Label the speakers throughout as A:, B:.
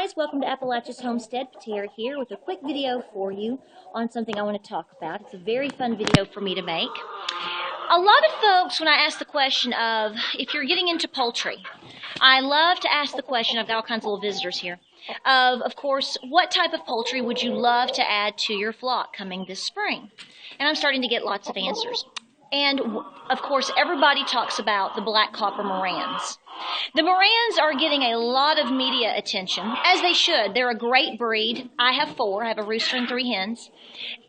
A: guys, welcome to Appalachia's Homestead. Tara here with a quick video for you on something I want to talk about. It's a very fun video for me to make. A lot of folks, when I ask the question of if you're getting into poultry, I love to ask the question, I've got all kinds of little visitors here, of course, what type of poultry would you love to add to your flock coming this spring? And I'm starting to get lots of answers. And, of course, everybody talks about the black copper Morans. The Morans are getting a lot of media attention, as they should. They're a great breed. I have 4. I have a rooster and 3 hens.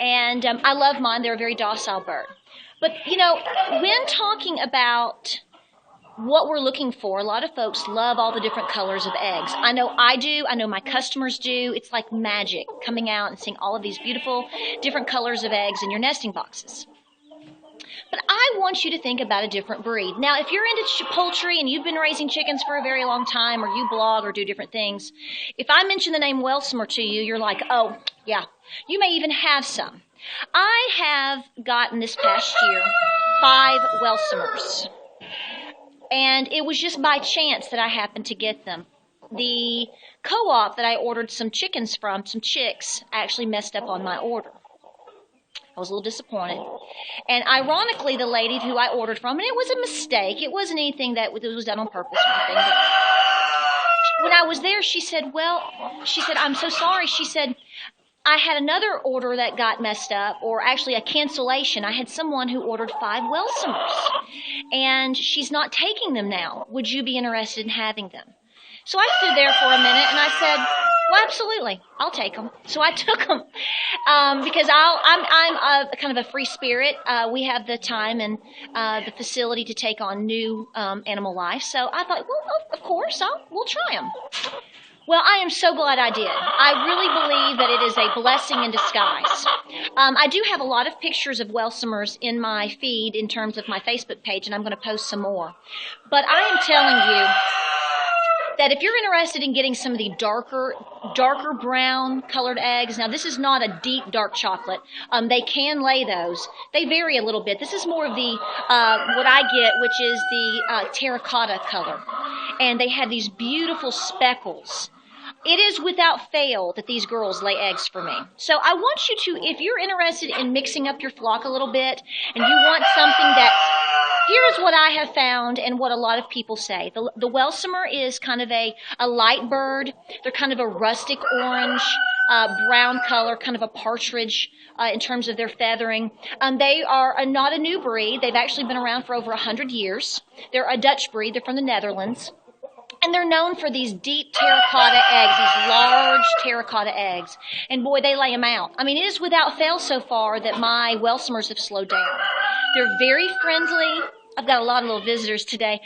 A: And I love mine. They're a very docile bird. But, you know, when talking about what we're looking for, a lot of folks love all the different colors of eggs. I know I do. I know my customers do. It's like magic coming out and seeing all of these beautiful different colors of eggs in your nesting boxes. But I want you to think about a different breed. Now, if you're into poultry and you've been raising chickens for a very long time, or you blog or do different things, if I mention the name Welsummer to you, you're like, oh, yeah. You may even have some. I have gotten this past year 5 Welsummers. And it was just by chance that I happened to get them. The co-op that I ordered some chickens from, some chicks, actually messed up on my order. I was a little disappointed. And ironically, the lady who I ordered from, and it was a mistake. It wasn't anything that was done on purpose or anything. But when I was there, she said, I'm so sorry. She said, I had another order that got messed up, or actually a cancellation. I had someone who ordered 5 Welsummers, and she's not taking them now. Would you be interested in having them? So I stood there for a minute, and I said, well, absolutely, I'll take them. So I took them because I'm kind of a free spirit. We have the time and the facility to take on new animal life. So I thought, well, of course, we'll try them. Well, I am so glad I did. I really believe that it is a blessing in disguise. I do have a lot of pictures of Welsummers in my feed in terms of my Facebook page, and I'm going to post some more. But I am telling you that if you're interested in getting some of the darker brown colored eggs, now this is not a deep dark chocolate. They can lay those. They vary a little bit. This is more of the, what I get, which is the terracotta color. And they have these beautiful speckles. It is without fail that these girls lay eggs for me. So I want you to, if you're interested in mixing up your flock a little bit, and you want something that, here's what I have found and what a lot of people say. The Welsummer is kind of a light bird. They're kind of a rustic orange, brown color, kind of a partridge in terms of their feathering. They are not a new breed. They've actually been around for over 100 years. They're a Dutch breed. They're from the Netherlands. And they're known for these deep terracotta eggs, these large terracotta eggs. And boy, they lay them out. I mean, it is without fail so far that my Welsummers have slowed down. They're very friendly. I've got a lot of little visitors today.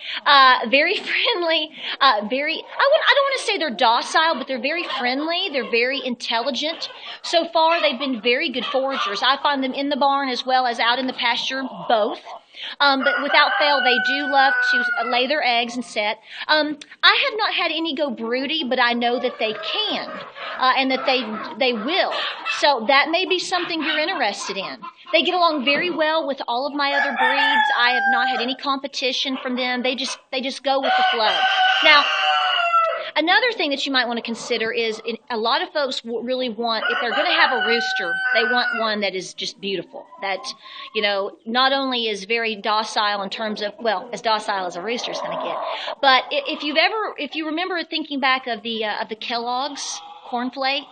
A: Very friendly, I don't want to say they're docile, but they're very friendly. They're very intelligent. So far, they've been very good foragers. I find them in the barn as well as out in the pasture, both. But without fail, they do love to lay their eggs and set. I have not had any go broody, but I know that they can, and that they will. So that may be something you're interested in. They get along very well with all of my other breeds. I have not had any competition from them. They just go with the flow. Now, another thing that you might want to consider is a lot of folks really want, if they're going to have a rooster, they want one that is just beautiful. That, you know, not only is very docile in terms of, well, as docile as a rooster is going to get, but if you remember thinking back of the Kellogg's cornflake,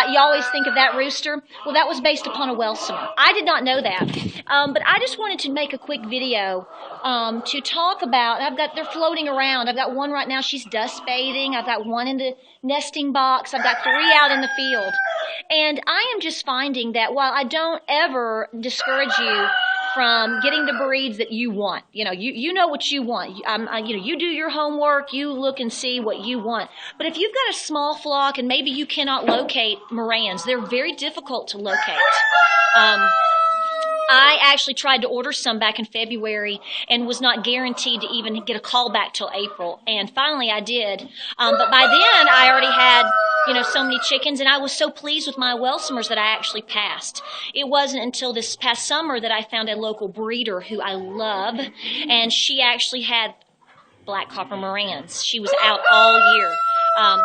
A: you always think of that rooster. Well, that was based upon a Welsummer. I did not know that. But I just wanted to make a quick video to talk about, they're floating around. I've got one right now, she's dust bathing. I've got one in the nesting box. I've got 3 out in the field. And I am just finding that while I don't ever discourage you from getting the breeds that you want. You know, you know what you want. You do your homework, you look and see what you want. But if you've got a small flock and maybe you cannot locate Morans, they're very difficult to locate. I actually tried to order some back in February and was not guaranteed to even get a call back till April. And finally I did. But by then I already had, so many chickens, and I was so pleased with my Welsummers that I actually passed. It wasn't until this past summer that I found a local breeder who I love, and she actually had black copper Morans. She was out all year.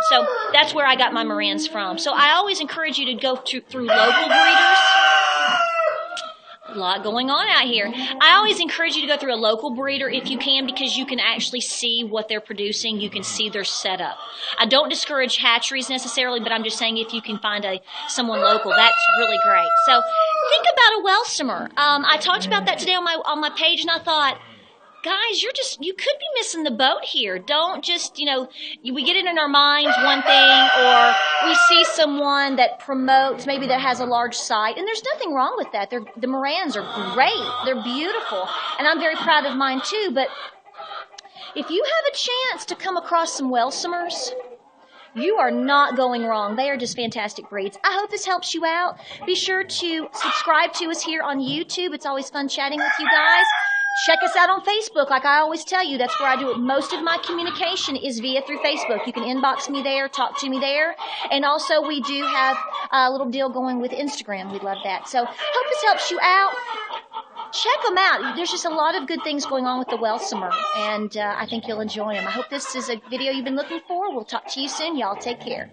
A: So that's where I got my Marans from. So I always encourage you to go through local breeders. A lot going on out here. I always encourage you to go through a local breeder if you can, because you can actually see what they're producing. You can see their setup. I don't discourage hatcheries necessarily, but I'm just saying if you can find someone local, that's really great. So think about a Welsummer. I talked about that today on my page, and I thought, guys, you could be missing the boat here. Don't just, we get it in our minds one thing, or we see someone that promotes, maybe that has a large site, and there's nothing wrong with that. The Marans are great. They're beautiful, and I'm very proud of mine too, but if you have a chance to come across some Welsummers, you are not going wrong. They are just fantastic breeds. I hope this helps you out. Be sure to subscribe to us here on YouTube. It's always fun chatting with you guys. Check us out on Facebook. Like I always tell you, that's where I do it. Most of my communication is through Facebook. You can inbox me there, talk to me there. And also we do have a little deal going with Instagram. We'd love that. So hope this helps you out. Check them out. There's just a lot of good things going on with the Welsummer, and I think you'll enjoy them. I hope this is a video you've been looking for. We'll talk to you soon. Y'all take care.